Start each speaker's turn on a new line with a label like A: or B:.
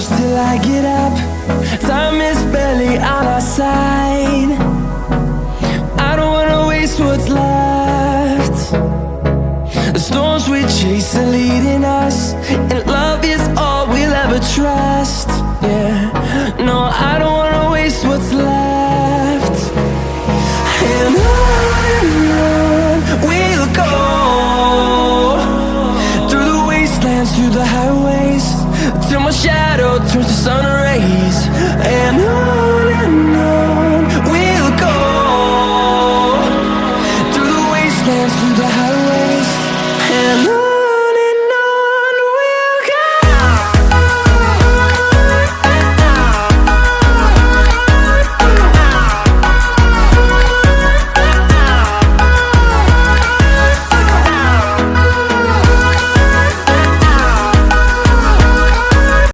A: close till I get up. Time is barely on our side. I don't wanna waste what's left. The storms we chase are leading us, and love is all we'll ever trust. Yeah, no, I don't wanna waste what's left. And on we'll go, through the wastelands, through the highways, till my shadow turns to sun rays. And on